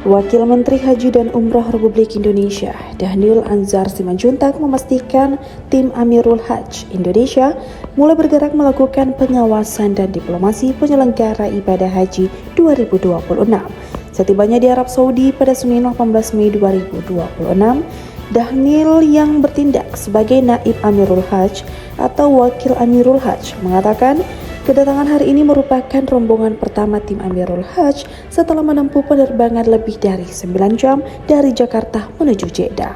Wakil Menteri Haji dan Umroh Republik Indonesia, Dhanil Anzar Simanjuntak memastikan tim Amirul Hajj Indonesia mulai bergerak melakukan pengawasan dan diplomasi penyelenggara ibadah haji 2026. Setibanya di Arab Saudi pada Senin 18 Mei 2026, Dhanil yang bertindak sebagai Naib Amirul Hajj atau Wakil Amirul Hajj mengatakan kedatangan hari ini merupakan rombongan pertama tim Amirul Hajj setelah menempuh penerbangan lebih dari 9 jam dari Jakarta menuju Jeddah.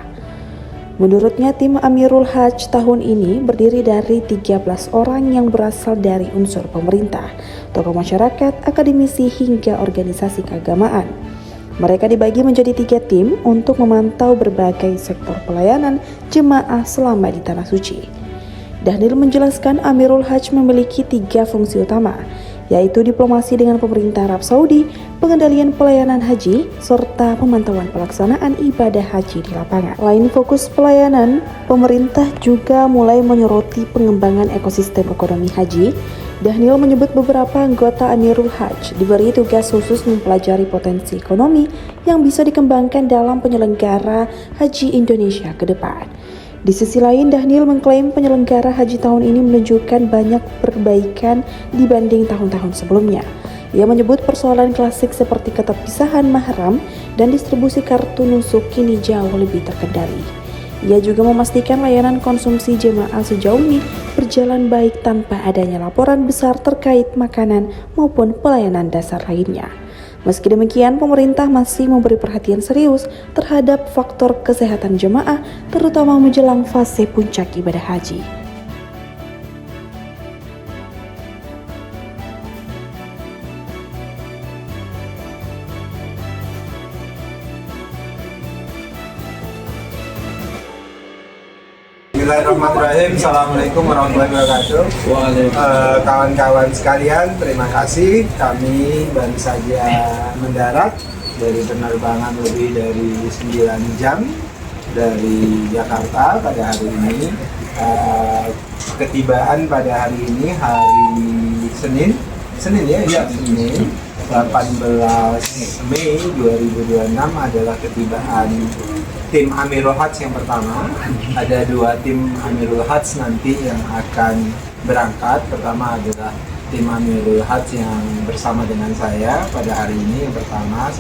Menurutnya, tim Amirul Hajj tahun ini berdiri dari 13 orang yang berasal dari unsur pemerintah, tokoh masyarakat, akademisi, hingga organisasi keagamaan. Mereka dibagi menjadi 3 tim untuk memantau berbagai sektor pelayanan jemaah selama di Tanah Suci. Dhanil menjelaskan Amirul Hajj memiliki 3 fungsi utama, yaitu diplomasi dengan pemerintah Arab Saudi, pengendalian pelayanan haji, serta pemantauan pelaksanaan ibadah haji di lapangan. Selain fokus pelayanan, pemerintah juga mulai menyoroti pengembangan ekosistem ekonomi haji. Dhanil menyebut beberapa anggota Amirul Hajj diberi tugas khusus mempelajari potensi ekonomi yang bisa dikembangkan dalam penyelenggara haji Indonesia ke depan. Di sisi lain, Dhanil mengklaim penyelenggara haji tahun ini menunjukkan banyak perbaikan dibanding tahun-tahun sebelumnya. Ia menyebut persoalan klasik seperti keterpisahan mahram dan distribusi kartu nusuk kini jauh lebih terkendali. Ia juga memastikan layanan konsumsi jemaah sejauh ini berjalan baik tanpa adanya laporan besar terkait makanan maupun pelayanan dasar lainnya. Meski demikian, pemerintah masih memberi perhatian serius terhadap faktor kesehatan jemaah, terutama menjelang fase puncak ibadah haji. Bismillahirrahmanirrahim. Assalamualaikum warahmatullahi wabarakatuh. Kawan-kawan sekalian, terima kasih. Kami baru saja mendarat dari penerbangan lebih dari 9 jam dari Jakarta pada hari ini. Ketibaan pada hari ini hari Senin 18 Mei 2026 adalah ketibaan tim Amirul Hajj yang pertama. Ada 2 tim Amirul Hajj nanti yang akan berangkat. Pertama adalah tim Amirul Hajj yang bersama dengan saya pada hari ini. Yang pertama,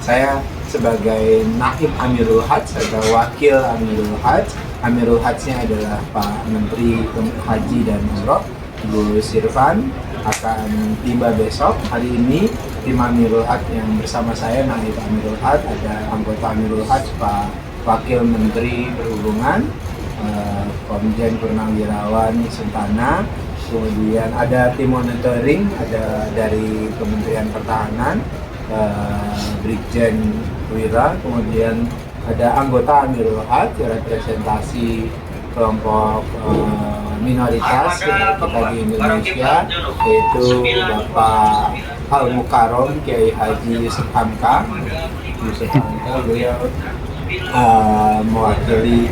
saya sebagai Naib Amirul Hajj atau Wakil Amirul Hajj. Amirul Hajj-nya adalah Pak Menteri Haji dan Umroh, Gus Irfan, akan tiba besok. Hari ini tim Amirul Hajj yang bersama saya, Naib Amirul Hajj, ada anggota Amirul Hajj Pak Wakil Menteri Perhubungan, Komjen Purnawirawan Suntana, kemudian ada tim monitoring, ada dari Kementerian Pertahanan, Brigjen Wira, kemudian ada anggota Amirul Hajj representasi kelompok minoritas kita di Indonesia, yaitu Bapak Al Mukarram Kiai Haji Yusuf Hamka. Beliau mewakili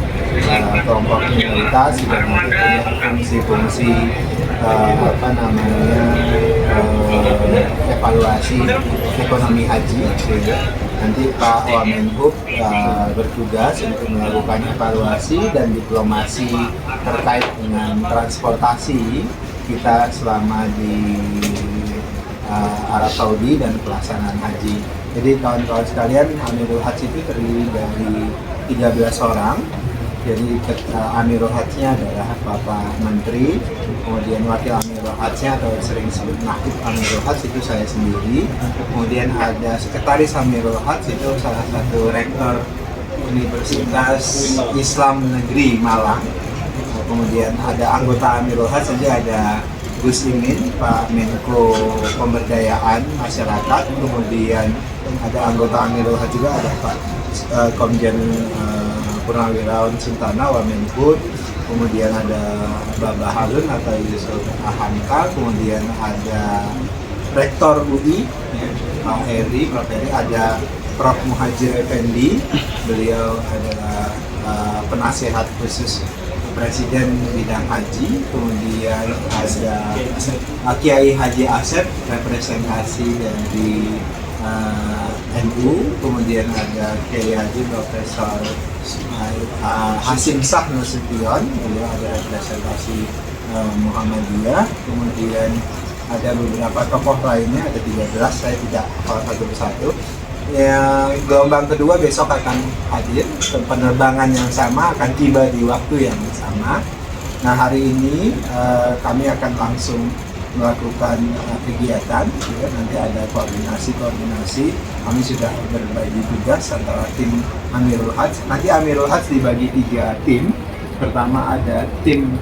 kelompok minoritas dan punya fungsi-fungsi evaluasi ekonomi haji. Nanti Pak Wamenhub bertugas untuk melakukan evaluasi dan diplomasi terkait dengan transportasi kita selama di Arab Saudi dan pelaksanaan haji. Jadi kawan-kawan sekalian, Amirul Hajj itu terdiri dari 13 orang. Jadi Amirul Hajj-nya adalah Bapak Menteri, kemudian Wakil Amirul Hajj-nya atau sering disebut Naib Amirul Hajj itu saya sendiri. Kemudian ada Sekretaris Amirul Hajj, itu salah satu rektor Universitas Islam Negeri Malang. Kemudian ada anggota Amirul Hajj saja, ada Gus Imin, Pak Menko Pemberdayaan Masyarakat. Kemudian ada anggota Amirul Hajj juga, ada Pak Komjen Purnawirawan Suntana, Wamenhub. Kemudian ada Bapak Harun atau Yusuf Hamka. Kemudian ada Rektor UI, Pak Heri, ada Prof. Muhajir Effendi. Beliau adalah penasehat khusus Presiden bidang haji. Kemudian ada Kiai Haji Asep, representasi dari NU, kemudian ada Kiai Haji Profesor Hasim Shah Nasution, beliau ada representasi Muhammadiyah, kemudian ada beberapa tokoh lainnya, ada 13, saya tidak hafal satu persatu. Gelombang kedua besok akan hadir, penerbangan yang sama akan tiba di waktu yang sama. Nah, hari ini kami akan langsung melakukan kegiatan, ya, nanti ada koordinasi. Kami sudah berbagi tugas antara tim Amirul Hajj. Nanti Amirul Hajj dibagi 3 tim. Pertama ada tim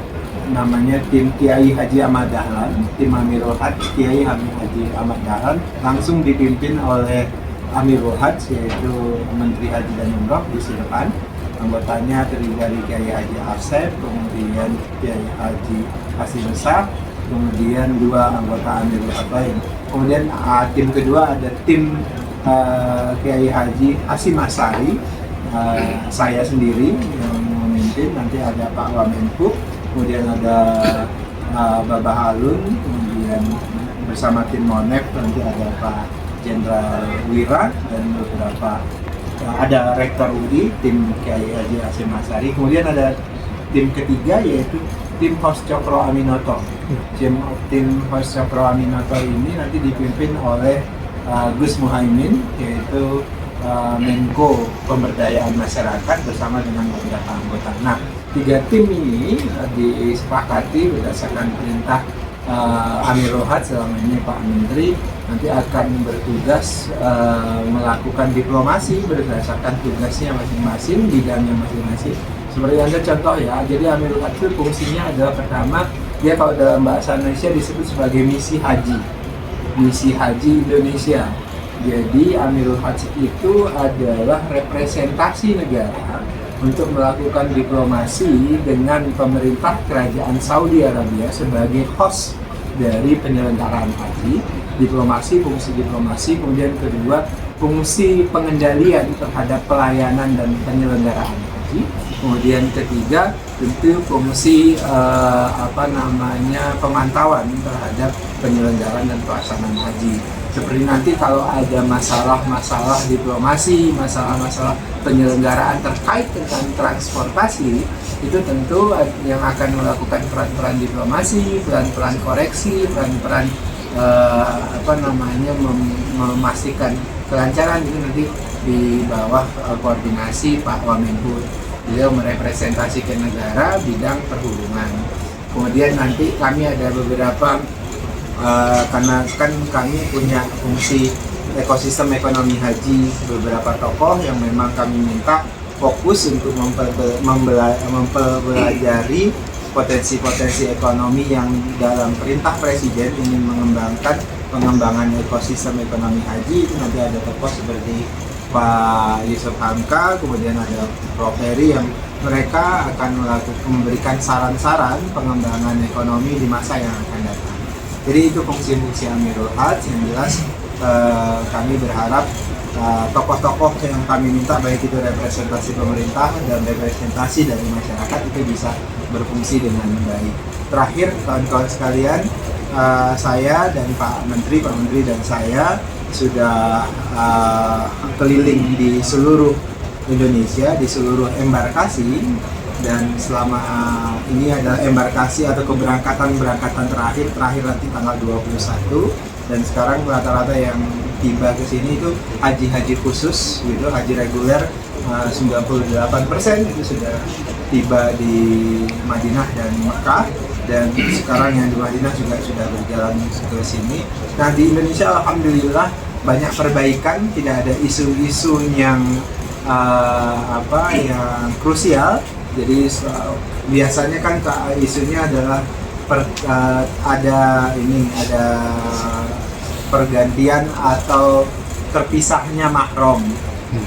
namanya tim Kiai Haji Ahmad Dahlan, tim Amirul Hajj Kiai Haji Ahmad Dahlan, langsung dipimpin oleh Amirul Hajj, yaitu Menteri Haji dan Umroh di depan. Anggotanya terdiri dari Kiai Haji Asep, kemudian Kiai Haji Hasim Shah, kemudian 2 anggota Amirul Hajj lain. Kemudian tim kedua ada tim Kiai Haji Hasyim Asy'ari, saya sendiri yang memimpin, nanti ada Pak Wamenhub, kemudian ada Babah Halun, kemudian bersama tim Monep nanti ada Pak Jenderal Wira dan beberapa ada Rektor UI, tim Kiai Haji Hasyim Asy'ari. Kemudian ada tim ketiga yaitu tim Hos Cokro Aminoto. Tim Hos Cokro Aminoto ini nanti dipimpin oleh Gus Muhaimin, yaitu Menko Pemberdayaan Masyarakat bersama dengan beberapa anggota. Nah, 3 tim ini disepakati berdasarkan perintah Amirul Hajj, selama ini Pak Menteri nanti akan bertugas melakukan diplomasi berdasarkan tugasnya masing-masing, bidangnya masing-masing. Seperti Anda contoh ya, jadi Amirul Hajj itu fungsinya adalah pertama, dia kalau dalam bahasa Indonesia disebut sebagai misi haji Indonesia. Jadi Amirul Hajj itu adalah representasi negara untuk melakukan diplomasi dengan pemerintah kerajaan Saudi Arabia sebagai host dari penyelenggaraan haji. Fungsi diplomasi, kemudian kedua fungsi pengendalian terhadap pelayanan dan penyelenggaraan haji, kemudian ketiga tentu fungsi pemantauan terhadap penyelenggaraan dan pelaksanaan haji. Seperti nanti kalau ada masalah diplomasi, masalah penyelenggaraan terkait dengan transportasi, itu tentu yang akan melakukan peran-peran diplomasi, peran-peran koreksi, peran-peran memastikan kelancaran itu nanti di bawah koordinasi Pak Wamenhub. Beliau merepresentasikan negara bidang perhubungan. Kemudian nanti kami ada beberapa karena kan kami punya fungsi ekosistem ekonomi haji, beberapa tokoh yang memang kami minta fokus untuk mempelajari potensi-potensi ekonomi yang dalam perintah Presiden ingin pengembangan ekosistem ekonomi haji. Itu nanti ada tokoh seperti Pak Yusuf Hamka, kemudian ada Prof. Heri yang mereka akan memberikan saran-saran pengembangan ekonomi di masa yang akan datang. Jadi itu fungsi-fungsi Amirul Hajj. Yang jelas kami berharap tokoh-tokoh yang kami minta, baik itu representasi pemerintah dan representasi dari masyarakat, itu bisa berfungsi dengan baik. Terakhir, kawan-kawan sekalian, saya dan Pak Menteri dan saya sudah keliling di seluruh Indonesia, di seluruh embarkasi, dan selama ini adalah embarkasi atau keberangkatan terakhir nanti tanggal 21, dan sekarang rata-rata yang tiba ke sini itu haji khusus gitu, haji reguler 98% itu sudah tiba di Madinah dan Mekah, dan sekarang yang di Madinah juga sudah berjalan ke sini. Nah, di Indonesia alhamdulillah banyak perbaikan, tidak ada isu-isu yang yang krusial. Jadi biasanya kan isunya adalah ada pergantian atau terpisahnya mahram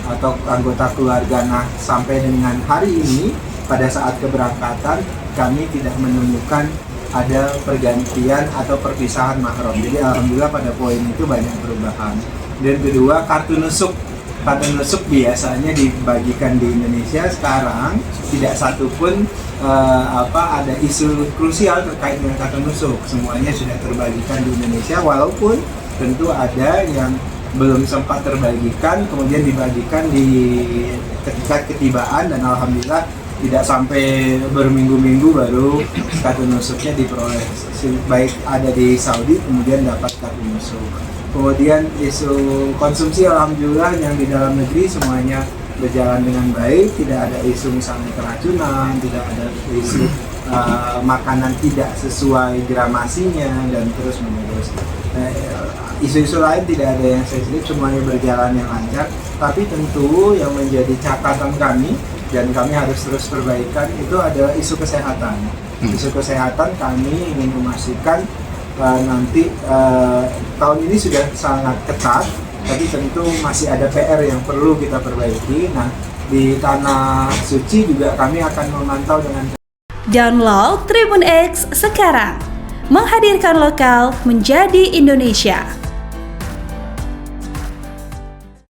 atau anggota keluarga. Nah, sampai dengan hari ini pada saat keberangkatan kami tidak menemukan ada pergantian atau perpisahan mahram. Jadi alhamdulillah pada poin itu banyak perubahan. Dan kedua, kartu nusuk biasanya dibagikan di Indonesia, sekarang tidak satupun ada isu krusial terkait dengan kartu nusuk. Semuanya sudah terbagikan di Indonesia, walaupun tentu ada yang belum sempat terbagikan, kemudian dibagikan di ketika ketibaan, dan alhamdulillah tidak sampai berminggu-minggu baru kartu nusuknya diperoleh. Baik ada di Saudi kemudian dapat kartu nusuk. Kemudian isu konsumsi alhamdulillah yang di dalam negeri semuanya berjalan dengan baik, tidak ada isu misalnya keracunan, tidak ada isu makanan tidak sesuai gramasinya dan terus menerus. Isu-isu lain tidak ada yang sensitif, semuanya berjalan yang lancar. Tapi tentu yang menjadi catatan kami dan kami harus terus perbaikan itu adalah isu kesehatan. Isu kesehatan kami ingin memastikan nanti tahun ini sudah sangat ketat, tapi tentu masih ada PR yang perlu kita perbaiki. Nah, di Tanah Suci juga kami akan memantau dengan. Download Tribun X sekarang, menghadirkan lokal menjadi Indonesia.